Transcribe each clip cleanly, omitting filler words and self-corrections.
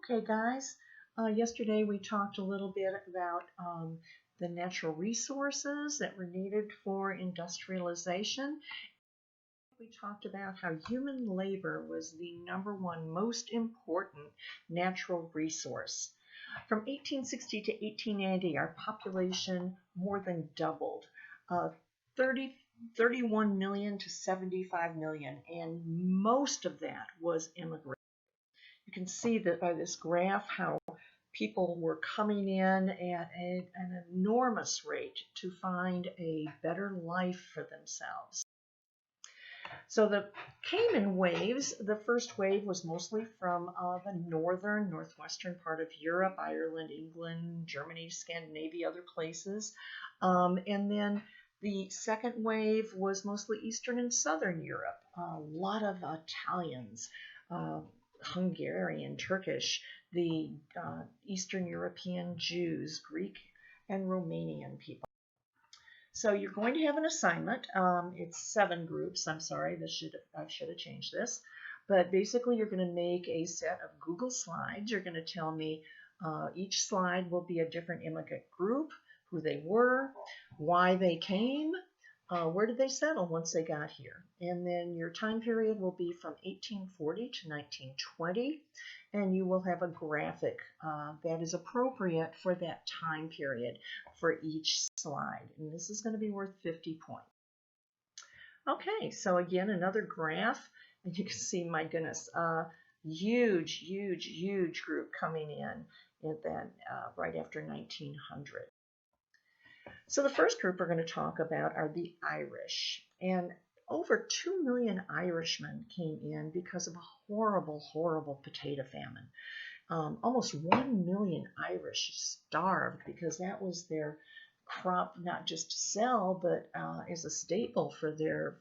Okay, guys, yesterday we talked a little bit about the natural resources that were needed for industrialization. We talked about how human labor was the #1 most important natural resource. From 1860 to 1880, our population more than doubled, 31 million to 75 million, and most of that was immigrants. You can see that by this graph how people were coming in at an enormous rate to find a better life for themselves. So the came in waves. The first wave was mostly from the northwestern part of Europe, Ireland, England, Germany, Scandinavia, other places. And then the second wave was mostly Eastern and Southern Europe. A lot of Italians, Hungarian, Turkish, the Eastern European Jews, Greek and Romanian people. So you're going to have an assignment. It's 7 groups. I'm sorry, I should have changed this. But basically you're going to make a set of Google slides. You're going to tell me each slide will be a different immigrant group, who they were, why they came, where did they settle once they got here? And then your time period will be from 1840 to 1920, and you will have a graphic that is appropriate for that time period for each slide. And this is going to be worth 50 points. Okay, so again, another graph, and you can see, my goodness, huge group coming in at that right after 1900. So the first group we're going to talk about are the Irish, and over 2 million Irishmen came in because of a horrible potato famine. Almost 1 million Irish starved because that was their crop, not just to sell, but as a staple for their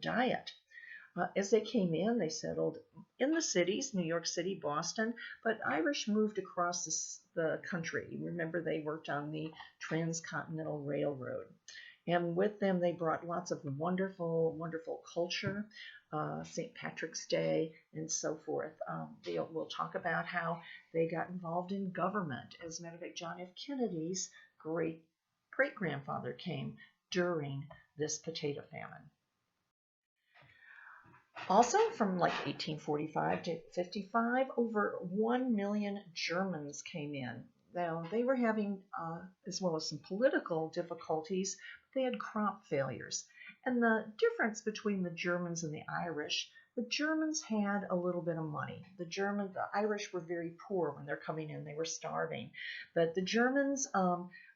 diet. As they came in, they settled in the cities, New York City, Boston, but Irish moved across the country. Remember, they worked on the Transcontinental Railroad. And with them, they brought lots of wonderful culture, St. Patrick's Day, and so forth. We'll talk about how they got involved in government. As a matter of fact, John F. Kennedy's great-grandfather came during this potato famine. Also, from like 1845 to 55, over 1 million Germans came in. Now, they were having, as well as some political difficulties, they had crop failures. And the difference between the Germans and the Germans had a little bit of money. The Irish were very poor when they're coming in. They were starving. But the Germans,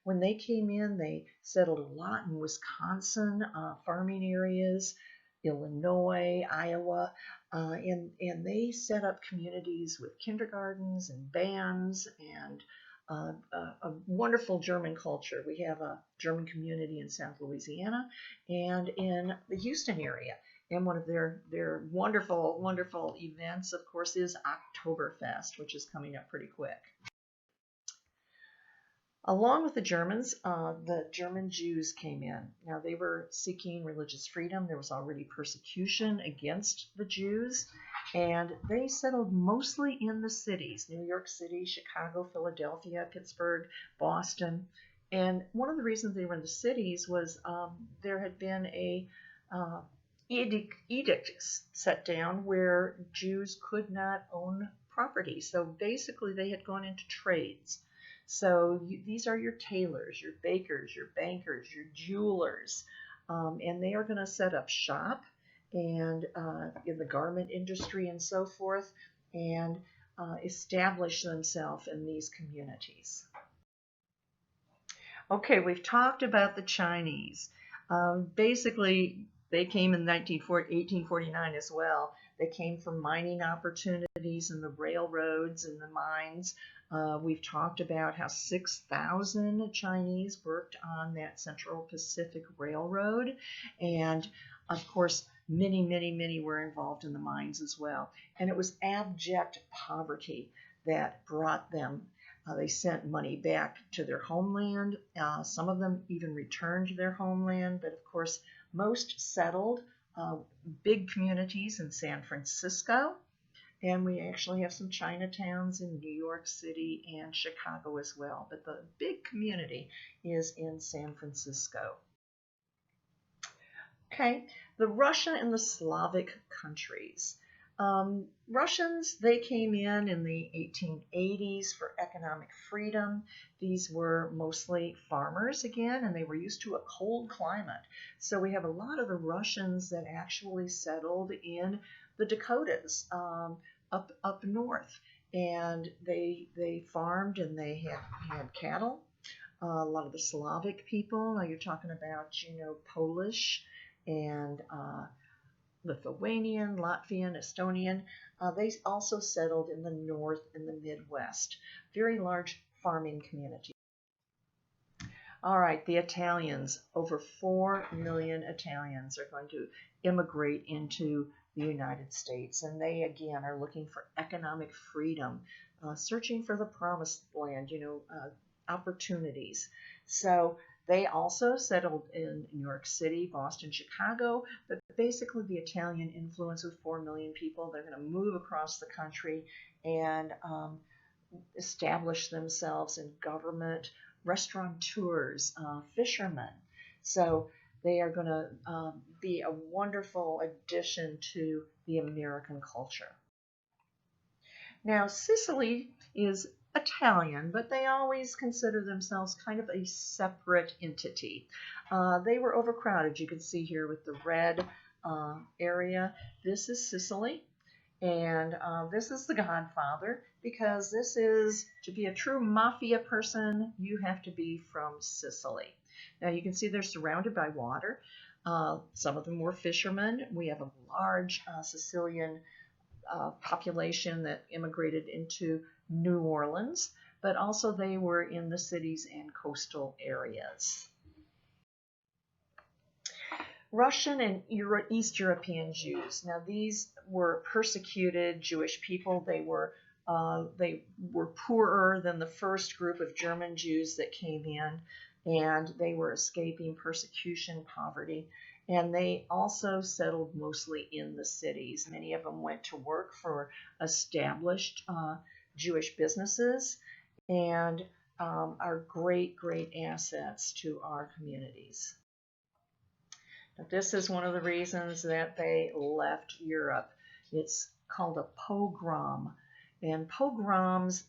when they came in, they settled a lot in Wisconsin, farming areas, Illinois, Iowa, and they set up communities with kindergartens and bands and a wonderful German culture. We have a German community in South Louisiana and in the Houston area. And one of their wonderful events, of course, is Oktoberfest, which is coming up pretty quick. Along with the Germans, the German Jews came in. Now, they were seeking religious freedom. There was already persecution against the Jews, and they settled mostly in the cities, New York City, Chicago, Philadelphia, Pittsburgh, Boston. And one of the reasons they were in the cities was there had been a edict set down where Jews could not own property. So basically, they had gone into trades. So these are your tailors, your bakers, your bankers, your jewelers, and they are going to set up shop and in the garment industry and so forth, and establish themselves in these communities. Okay, we've talked about the Chinese. Basically, they came in 1849 as well. They came from mining opportunities and the railroads and the mines. We've talked about how 6,000 Chinese worked on that Central Pacific Railroad. And, of course, many were involved in the mines as well. And it was abject poverty that brought them. They sent money back to their homeland. Some of them even returned to their homeland. But, of course, most settled big communities in San Francisco And we actually have some Chinatowns in New York City and Chicago as well. But the big community is in San Francisco. Okay, the Russia and the Slavic countries. Russians, they came in the 1880s for economic freedom. These were mostly farmers again, and they were used to a cold climate. So we have a lot of the Russians that actually settled in the Dakotas, up north, and they farmed and they had cattle. A lot of the Slavic people, now you're talking about, Polish and Lithuanian, Latvian, Estonian. They also settled in the north and the Midwest. Very large farming community. All right, the Italians. Over 4 million Italians are going to immigrate into the United States. And they, again, are looking for economic freedom, searching for the promised land, opportunities. So they also settled in New York City, Boston, Chicago, but basically the Italian influence with 4 million people, they're going to move across the country and establish themselves in government, restaurateurs, fishermen. So they are going to be a wonderful addition to the American culture. Now, Sicily is Italian, but they always consider themselves kind of a separate entity. They were overcrowded. You can see here with the red area. This is Sicily, and this is the Godfather, because this is, to be a true mafia person, you have to be from Sicily. Now you can see they're surrounded by water. Some of them were fishermen. We have a large Sicilian population that immigrated into New Orleans, but also they were in the cities and coastal areas. Russian and East European Jews. Now these were persecuted Jewish people. They were poorer than the first group of German Jews that came in, and they were escaping persecution, poverty. And they also settled mostly in the cities. Many of them went to work for established Jewish businesses and are great, great assets to our communities. But this is one of the reasons that they left Europe. It's called a pogrom. And pogroms,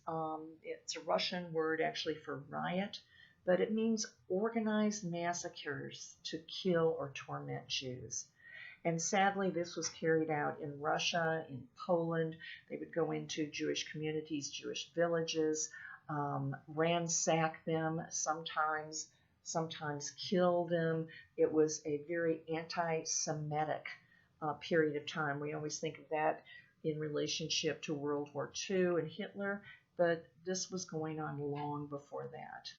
it's a Russian word actually for riot, but it means organized massacres to kill or torment Jews. And sadly, this was carried out in Russia, in Poland. They would go into Jewish communities, Jewish villages, ransack them, sometimes kill them. It was a very anti-Semitic period of time. We always think of that in relationship to World War II and Hitler, but this was going on long before that.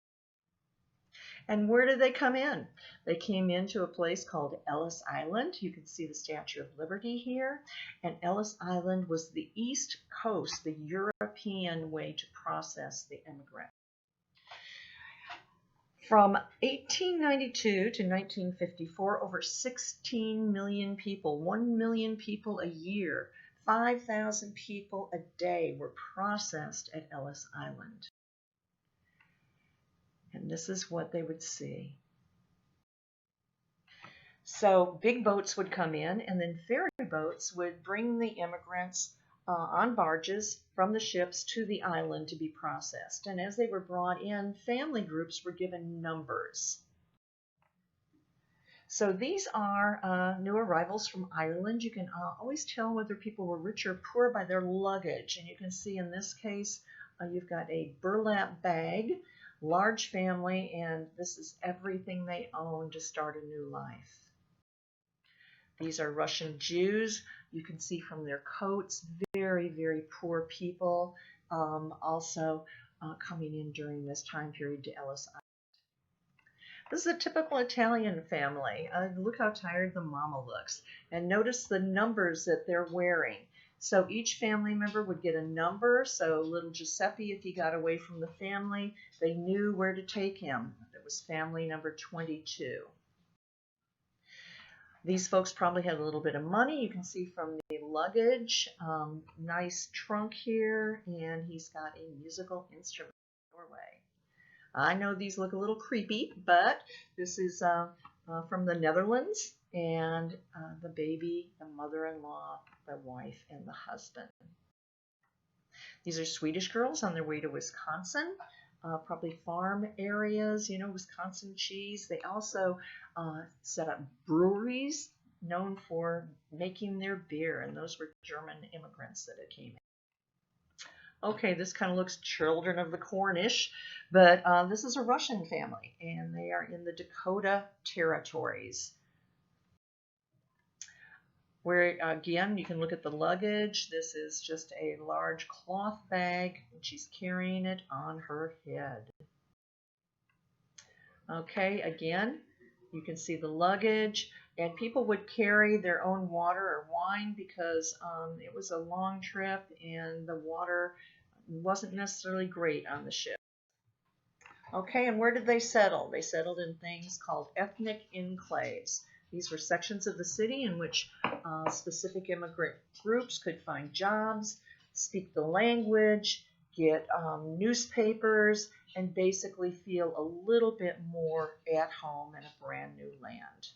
And where did they come in? They came into a place called Ellis Island. You can see the Statue of Liberty here. And Ellis Island was the East Coast, the European way to process the immigrant. From 1892 to 1954, over 16 million people, 1 million people a year, 5,000 people a day were processed at Ellis Island. And this is what they would see. So big boats would come in, and then ferry boats would bring the immigrants on barges from the ships to the island to be processed. And as they were brought in, family groups were given numbers. So these are new arrivals from Ireland. You can always tell whether people were rich or poor by their luggage. And you can see in this case, you've got a burlap bag, large family, and this is everything they own to start a new life. These are Russian Jews. You can see from their coats, very, very poor people, also coming in during this time period to Ellis Island. This is a typical Italian family. Look how tired the mama looks. And notice the numbers that they're wearing. So each family member would get a number. So little Giuseppe, if he got away from the family, they knew where to take him. It was family number 22. These folks probably had a little bit of money. You can see from the luggage, nice trunk here, and he's got a musical instrument in the doorway. I know these look a little creepy, but this is from the Netherlands, and the baby, the mother-in-law, the wife, and the husband. These are Swedish girls on their way to Wisconsin, probably farm areas, Wisconsin cheese. They also set up breweries known for making their beer, and those were German immigrants that it came in. Okay, this kind of looks Children of the Cornish, but this is a Russian family, and they are in the Dakota territories. Where, again, you can look at the luggage. This is just a large cloth bag, and she's carrying it on her head. Okay, again, you can see the luggage, and people would carry their own water or wine because it was a long trip and the water wasn't necessarily great on the ship. Okay, and where did they settle? They settled in things called ethnic enclaves. These were sections of the city in which specific immigrant groups could find jobs, speak the language, get newspapers, and basically feel a little bit more at home in a brand new land.